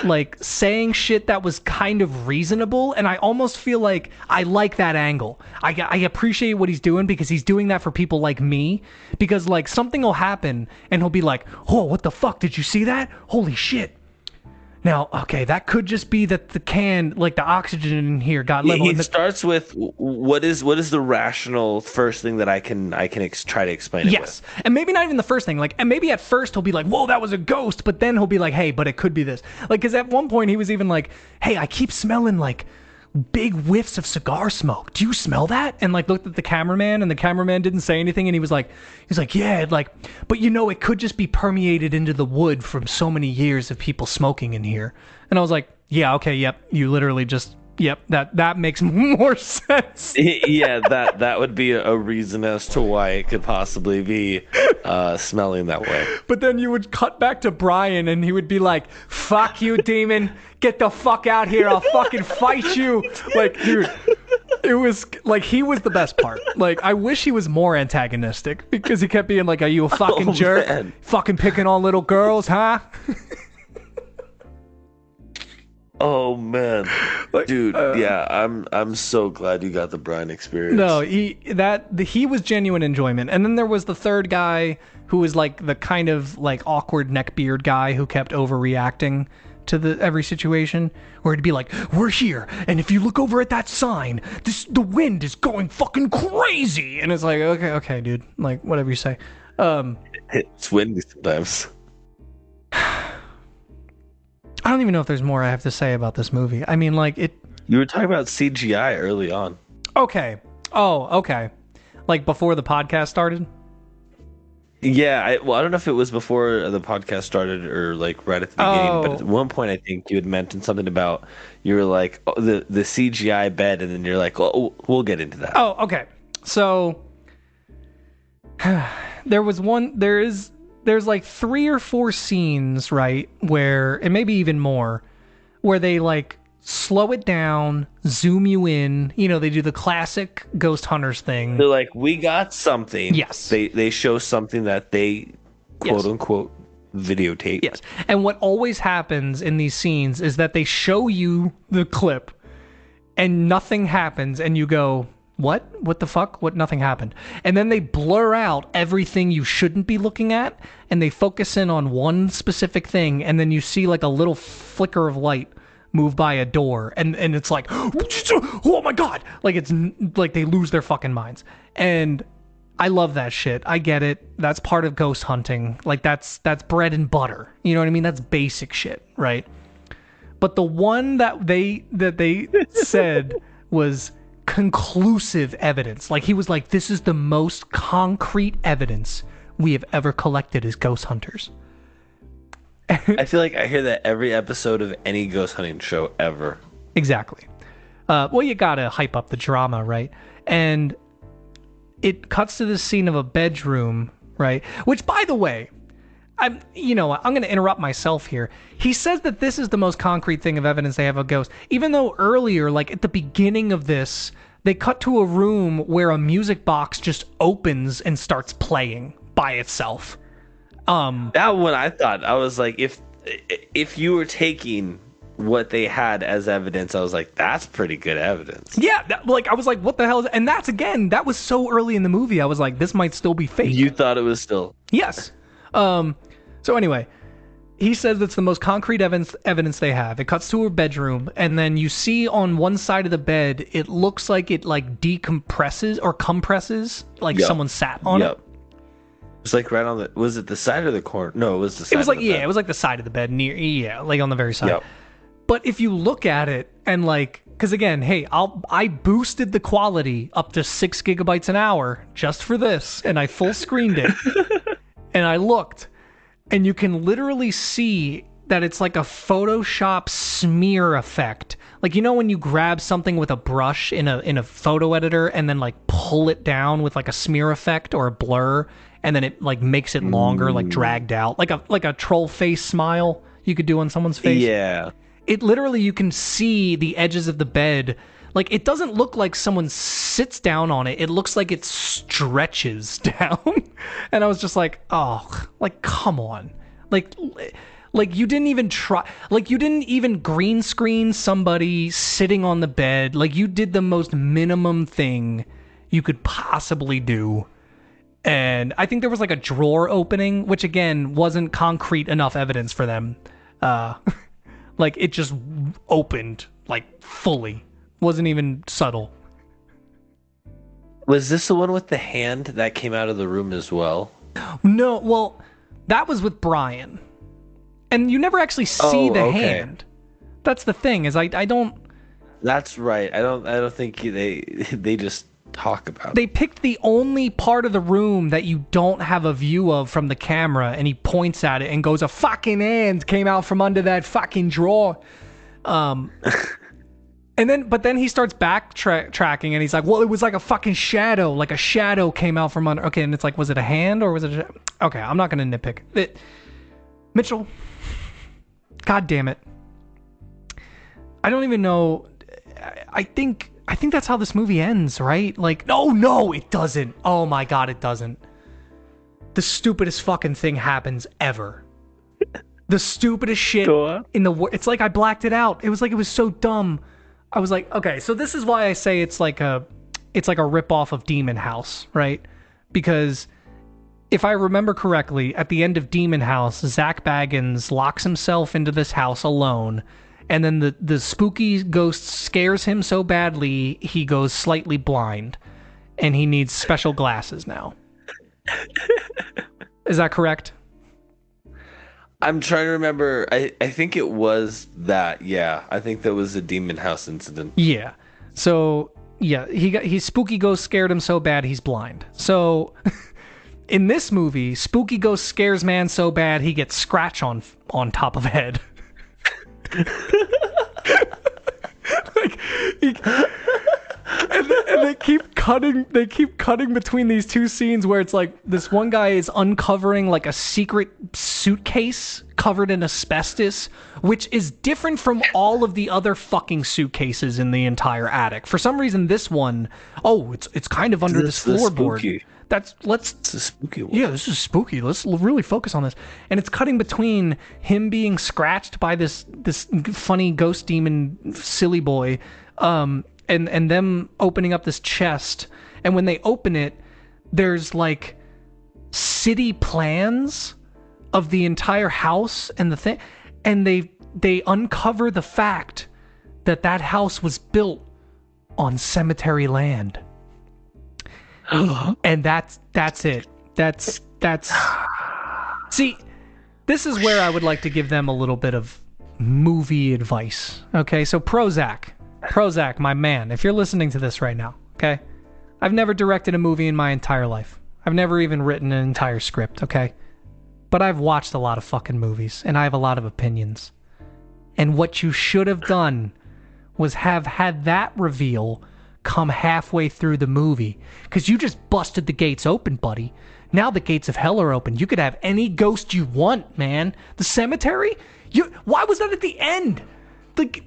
like saying shit that was kind of reasonable, and I almost feel like I like that angle. I appreciate what he's doing because he's doing that for people like me, because like something will happen and he'll be like, oh, what the fuck, did you see that? Holy shit. Now, okay, that could just be that the oxygen in here got level. He starts with what is the rational first thing that I can try to explain it with. And maybe not even the first thing. And maybe at first he'll be like, whoa, that was a ghost. But then he'll be like, hey, but it could be this. Because at one point he was even like, hey, I keep smelling like big whiffs of cigar smoke. Do you smell that? And looked at the cameraman, and the cameraman didn't say anything. And he was like, yeah, but it could just be permeated into the wood from so many years of people smoking in here. And I was like, yeah, okay, yep. You literally just, yep, that makes more sense. Yeah, that would be a reason as to why it could possibly be smelling that way. But then you would cut back to Brian, and he would be like, fuck you, demon. Get the fuck out here. I'll fucking fight you. Dude, it was he was the best part. I wish he was more antagonistic because he kept being like, are you a fucking jerk? Man. Fucking picking on little girls, huh? Oh man, Like, dude, yeah, I'm so glad you got the Brian experience. No, he was genuine enjoyment. And then there was the third guy who was like the kind of like awkward neckbeard guy who kept overreacting to every situation, where it'd be like, we're here, and if you look over at that sign, the wind is going fucking crazy. And it's like, okay, dude, like whatever you say. It's windy sometimes. I don't even know if there's more I have to say about this movie. I mean, like it. You were talking about CGI early on. Okay. Oh, okay. Like before the podcast started? Yeah, I don't know if it was before the podcast started or like right at the beginning, but at one point I think you had mentioned something about you were like, oh, the CGI bed, and then you're like, oh, we'll get into that. Oh, okay. So there's like 3 or 4 scenes, right, where, and maybe even more, where they like slow it down, zoom you in. You know, they do the classic Ghost Hunters thing. They're like, we got something. Yes. They show something that they quote unquote videotape. Yes. And what always happens in these scenes is that they show you the clip and nothing happens, and you go, what? What the fuck? What? Nothing happened. And then they blur out everything you shouldn't be looking at, and they focus in on one specific thing, and then you see like a little flicker of light move by a door, and it's like, oh my god, like it's like they lose their fucking minds. And I love that shit. I get it. That's part of ghost hunting. Like that's bread and butter. You know what I mean? That's basic shit, right? But the one that they said was conclusive evidence. Like he was like, this is the most concrete evidence we have ever collected as ghost hunters. I feel like I hear that every episode of any ghost hunting show ever. Exactly. Well, you gotta hype up the drama, right? And it cuts to this scene of a bedroom, right? Which, by the way, I'm going to interrupt myself here. He says that this is the most concrete thing of evidence they have of ghosts, even though earlier, like at the beginning of this, they cut to a room where a music box just opens and starts playing by itself. That one, I thought, I was like, if you were taking what they had as evidence, I was like, that's pretty good evidence. Yeah, I was like, what the hell is that? And that was so early in the movie. I was like, this might still be fake. You thought it was still? Yes. So anyway, he says that's the most concrete evidence they have. It cuts to her bedroom, and then you see on one side of the bed, it looks like it like decompresses or compresses, like someone sat on it. It's like right on the, was it the side or the corner? No, it was the side. It was like, of the bed. It was like the side of the bed like on the very side. Yep. But if you look at it and like, because again, hey, I boosted the quality up to 6 gigabytes an hour just for this, and I full screened it, and I looked, and you can literally see that it's like a Photoshop smear effect. Like, you know when you grab something with a brush in a photo editor and then like pull it down with like a smear effect or a blur, and then it like makes it longer, like dragged out, like a troll face smile you could do on someone's face. Yeah. It literally, you can see the edges of the bed. Like, it doesn't look like someone sits down on it. It looks like it stretches down. And I was just like, oh, like, come on. Like you didn't even try. Like, you didn't even green screen somebody sitting on the bed. Like, you did the most minimum thing you could possibly do. And I think there was like a drawer opening, which again wasn't concrete enough evidence for them. Like it just opened like fully, wasn't even subtle. Was this the one with the hand that came out of the room as well? No, well, that was with Brian, and you never actually see the hand. That's the thing, is I don't. That's right. I don't think they just talk about. They picked the only part of the room that you don't have a view of from the camera, and he points at it and goes, a fucking hand came out from under that fucking drawer. And then he starts backtracking, and he's like, well, it was like a fucking shadow, like a shadow came out from under. Okay, and it's like, was it a hand or was it okay, I'm not gonna nitpick it. Mitchell, god damn it, I don't even know. I think that's how this movie ends, right? Like, no, it doesn't. Oh my god, it doesn't. The stupidest fucking thing happens ever. The stupidest shit in the world. It's like I blacked it out. It was so dumb. I was like, okay, so this is why I say it's like a ripoff of Demon House, right? Because if I remember correctly, at the end of Demon House, Zach Baggins locks himself into this house alone, and then the spooky ghost scares him so badly he goes slightly blind, and he needs special glasses now. Is that correct? I'm trying to remember. I think it was that. Yeah, I think that was a Demon House incident. Yeah. So yeah, his spooky ghost scared him so bad he's blind. So in this movie, spooky ghost scares man so bad he gets scratch on top of head. Like, and they keep cutting between these two scenes where it's like this one guy is uncovering like a secret suitcase covered in asbestos, which is different from all of the other fucking suitcases in the entire attic. For some reason, this one, it's kind of under this floorboard. It's a spooky one. Yeah, this is spooky. Let's really focus on this. And it's cutting between him being scratched by this funny ghost demon silly boy, and them opening up this chest. And when they open it, there's like city plans of the entire house and the thing, and they uncover the fact that house was built on cemetery land. And that's it. That's See, this is where I would like to give them a little bit of movie advice. Okay, so Prozac, my man, if you're listening to this right now, okay? I've never directed a movie in my entire life. I've never even written an entire script, okay? But I've watched a lot of fucking movies, and I have a lot of opinions. And what you should have done was have had that reveal come halfway through the movie, because you just busted the gates open, buddy. Now the gates of hell are open. You could have any ghost you want, man. The cemetery? Why was that at the end? Like,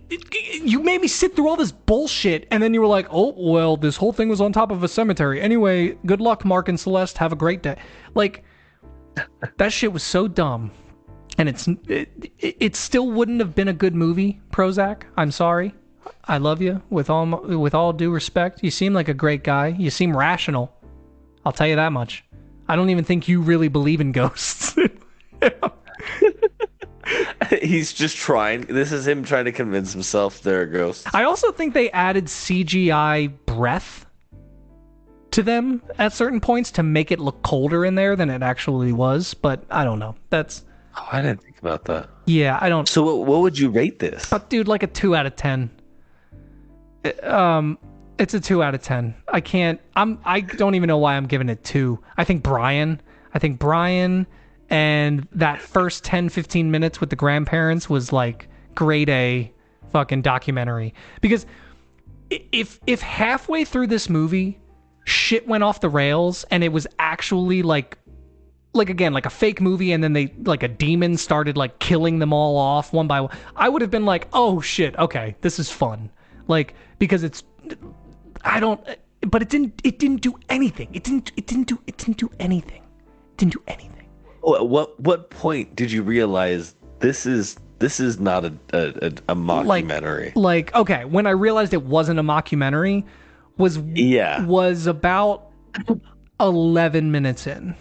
you made me sit through all this bullshit, and then you were like, oh, well, this whole thing was on top of a cemetery. Anyway, good luck, Mark and Celeste. Have a great day. Like, that shit was so dumb. And it still wouldn't have been a good movie, Prozac. I'm sorry. I love you with all due respect. You seem like a great guy. You seem rational. I'll tell you that much. I don't even think you really believe in ghosts. He's just trying. This is him trying to convince himself they're ghosts. I also think they added CGI breath to them at certain points to make it look colder in there than it actually was. But I don't know. Oh, I didn't think about that. Yeah, I don't. So what would you rate this? Dude, like a 2 out of 10. It's a 2 out of 10. I don't even know why I'm giving it 2. I think Brian and that first 10-15 minutes with the grandparents was like grade A fucking documentary. Because if halfway through this movie shit went off the rails and it was actually like again, like a fake movie, and then a demon started like killing them all off one by one, I would have been like, oh shit, okay, this is fun. Like, because it didn't do anything. It didn't do anything. What point did you realize this is not a mockumentary? Like, okay, when I realized it wasn't a mockumentary was about 11 minutes in.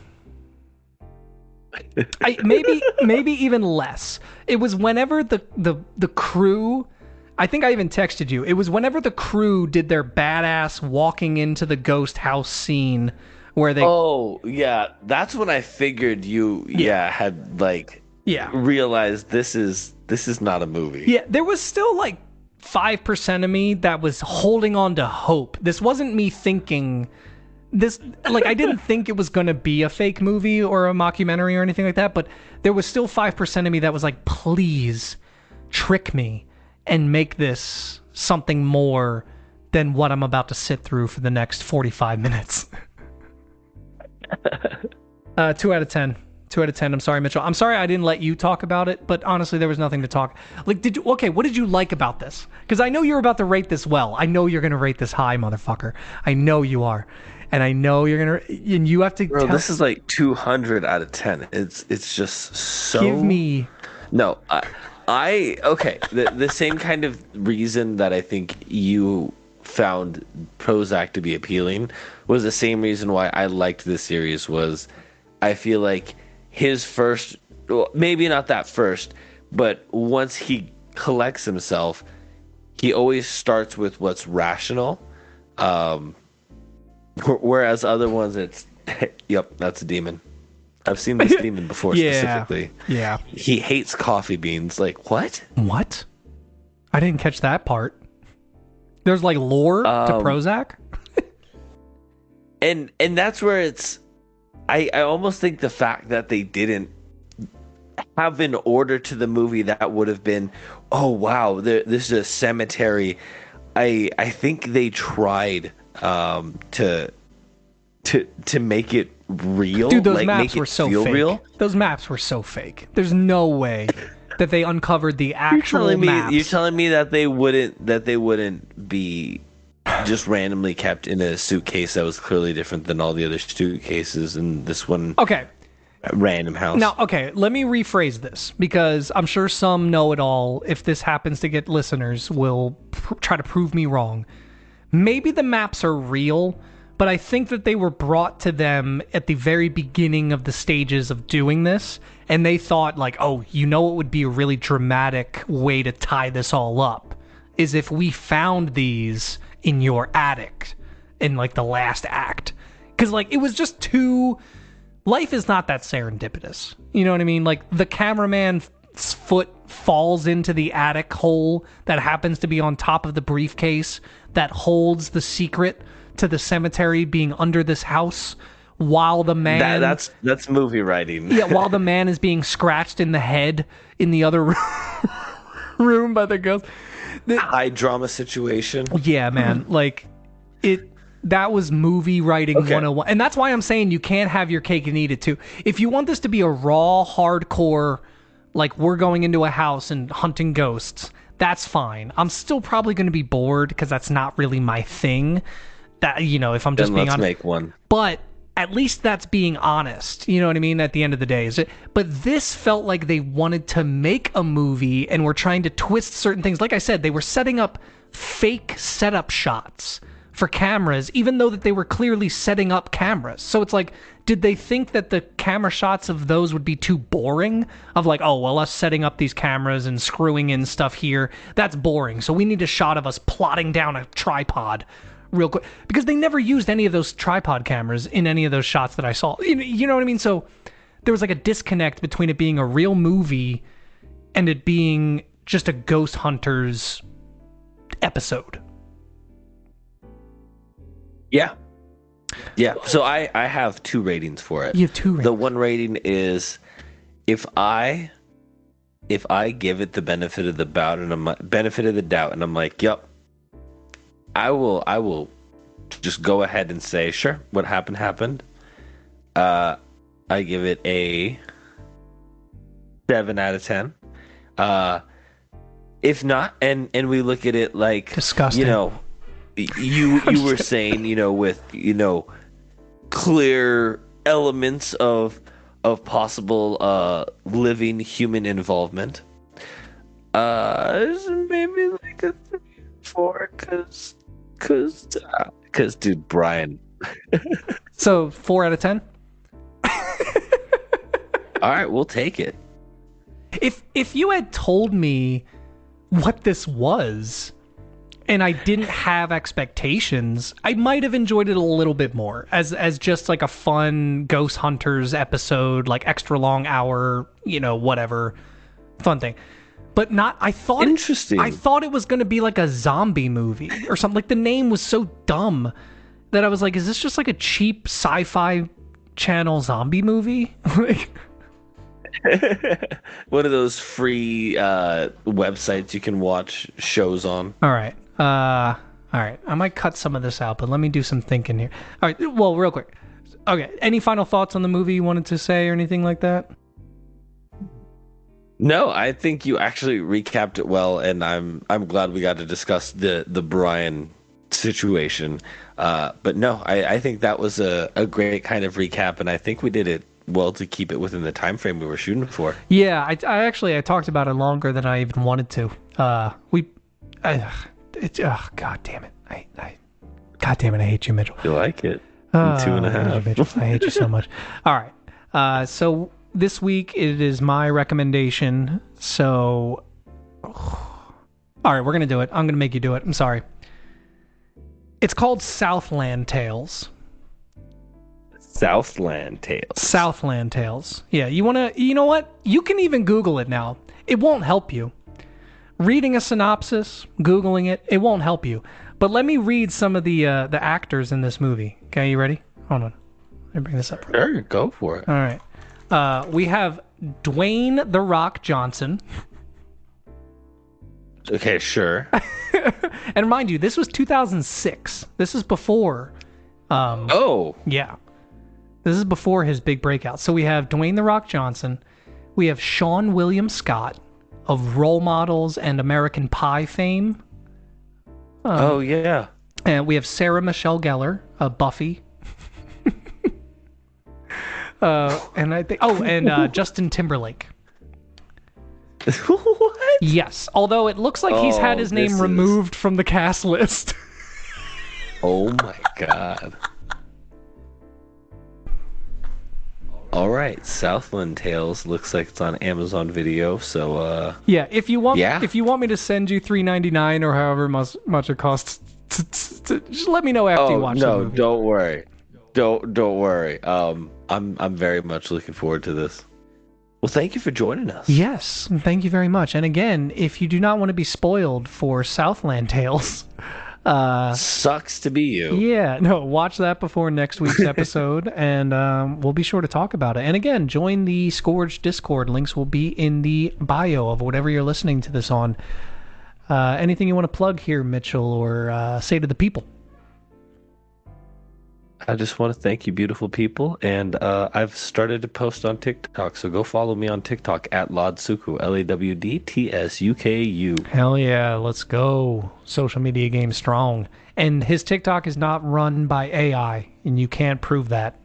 Maybe even less. It was whenever the crew, I think I even texted you. It was whenever the crew did their badass walking into the ghost house scene where they... Oh, yeah. That's when I figured you had realized this is not a movie. Yeah, there was still like 5% of me that was holding on to hope. This wasn't me thinking this, like, I didn't think it was going to be a fake movie or a mockumentary or anything like that, but there was still 5% of me that was like, please trick me and make this something more than what I'm about to sit through for the next 45 minutes. 2 out of 10. 2 out of 10. I'm sorry, Mitchell. I'm sorry I didn't let you talk about it, but honestly, there was nothing to talk. Like, what did you like about this? Because I know you're about to rate this well. I know you're going to rate this high, motherfucker. I know you are. And I know you're going to, and you have to Bro, this is like 200 out of 10. It's just so... Give me No, okay. The same kind of reason that I think you found Prozac to be appealing was the same reason why I liked this series. Was I feel like his first, well, maybe not that first, but once he collects himself, he always starts with what's rational. Whereas other ones, it's yep, that's a demon. I've seen this demon before. Specifically. Yeah. He hates coffee beans. Like, what? What? I didn't catch that part. There's like lore to Prozac? and that's where it's... I almost think the fact that they didn't have an order to the movie that would have been, oh, wow, this is a cemetery. I think they tried to make it real. Dude, those like, maps make were it so feel fake. real. Those maps were so fake. There's no way that they uncovered the actual maps. You're telling me that they wouldn't be just randomly kept in a suitcase that was clearly different than all the other suitcases in this one. Okay. Random house. Now, okay, let me rephrase this, because I'm sure some know-it-all, if this happens to get listeners, will try to prove me wrong. Maybe the maps are real, but I think that they were brought to them at the very beginning of the stages of doing this, and they thought, like, oh, you know what would be a really dramatic way to tie this all up? Is if we found these in your attic in, like, the last act. Because, like, it was just too... Life is not that serendipitous. You know what I mean? Like, the cameraman's foot falls into the attic hole that happens to be on top of the briefcase that holds the secret to the cemetery being under this house, while the man... That's movie writing. Yeah, while the man is being scratched in the head in the other room by the ghost. High drama situation. Yeah, man. Like, that was movie writing 101. And that's why I'm saying you can't have your cake and eat it too. If you want this to be a raw, hardcore, like, we're going into a house and hunting ghosts, that's fine. I'm still probably going to be bored because that's not really my thing. That, you know, if I'm just being honest. Let's make one. But at least that's being honest. You know what I mean? At the end of the day. But this felt like they wanted to make a movie and were trying to twist certain things. Like I said, they were setting up fake setup shots for cameras, even though that they were clearly setting up cameras. So it's like, did they think that the camera shots of those would be too boring? Of like, oh, well, us setting up these cameras and screwing in stuff here, that's boring. So we need a shot of us plotting down a tripod real quick. Because they never used any of those tripod cameras in any of those shots that I saw. You know what I mean? So there was like a disconnect between it being a real movie and it being just a Ghost Hunters episode. Yeah. So I have 2 ratings for it. You have 2 ratings. The one rating is if I give it the benefit of the doubt and I'm like, yep, I will just go ahead and say, sure, what happened. I give it a 7 out of 10. If not, and we look at it like, disgusting. You know, you were saying, you know, with, you know, clear elements of possible living human involvement. Maybe like a 3-4 cuz dude, Brian. So 4 out of 10? All right, we'll take it. If you had told me what this was and I didn't have expectations, I might have enjoyed it a little bit more as just like a fun Ghost Hunters episode, like extra long hour, you know, whatever, fun thing. But not, Interesting. I thought it was going to be like a zombie movie or something. Like, the name was so dumb that I was like, is this just like a cheap sci-fi channel zombie movie? One of those free websites you can watch shows on. All right. I might cut some of this out, but let me do some thinking here. All right. Well, real quick. Okay. Any final thoughts on the movie you wanted to say or anything like that? No, I think you actually recapped it well, and I'm glad we got to discuss the Brian situation. But no, I think that was a great kind of recap, and I think we did it well to keep it within the time frame we were shooting for. Yeah, I actually talked about it longer than I even wanted to. God damn it. God damn it, I hate you, Mitchell. You like it? 2.5. I hate you so much. All right. So this week it is my recommendation. So, all right, we're gonna do it. I'm gonna make you do it. I'm sorry. It's called Southland Tales. Southland Tales. Southland Tales. Yeah, you know what? You can even Google it now. It won't help you. Reading a synopsis, Googling it, it won't help you. But let me read some of the actors in this movie. Okay, you ready? Hold on. Let me bring this up. Sure, go for it. All right. We have Dwayne "The Rock" Johnson. Okay, sure. And mind you, this was 2006. This is before. Oh. Yeah. This is before his big breakout. So we have Dwayne "The Rock" Johnson. We have Sean William Scott of Role Models and American Pie fame. Oh, yeah. And we have Sarah Michelle Gellar of Buffy. And I think... Oh, and Justin Timberlake. What? Yes. Although it looks like he's had his name removed from the cast list. Oh, my God. All right, Southland Tales looks like it's on Amazon Video. So yeah, if you want me to send you $3.99 or however much it costs, just let me know after you watch the movie. Don't worry, don't worry. I'm very much looking forward to this. Well, thank you for joining us. Yes, thank you very much. And again, if you do not want to be spoiled for Southland Tales. Sucks to be you. Yeah, no, watch that before next week's episode, and we'll be sure to talk about it. And again, join the Skorge Discord. Links will be in the bio of whatever you're listening to this on. Anything you want to plug here, Mitchell, or say to the people? I just want to thank you, beautiful people, and I've started to post on TikTok, so go follow me on TikTok at Tsuku, LAWDTSUKU. Hell yeah, let's go. Social media game strong. And his TikTok is not run by AI, and you can't prove that.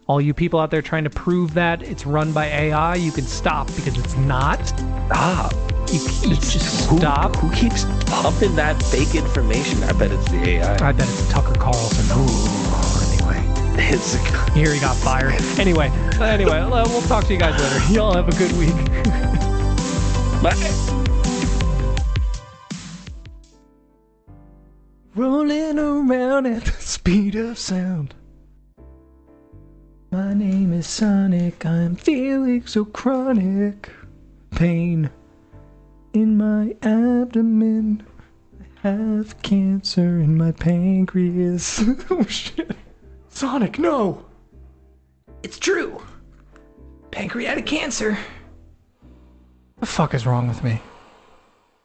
All you people out there trying to prove that it's run by AI, you can stop, because it's not. Stop. You just stop. Who keeps pumping that fake information? I bet it's the AI. I bet it's Tucker Carlson. Ooh. Here he got fired. Anyway, we'll talk to you guys later. Y'all have a good week. Bye. Rolling around at the speed of sound. My name is Sonic. I'm feeling so chronic. Pain in my abdomen. I have cancer in my pancreas. Oh shit. Sonic, no! It's true! Pancreatic cancer! The fuck is wrong with me?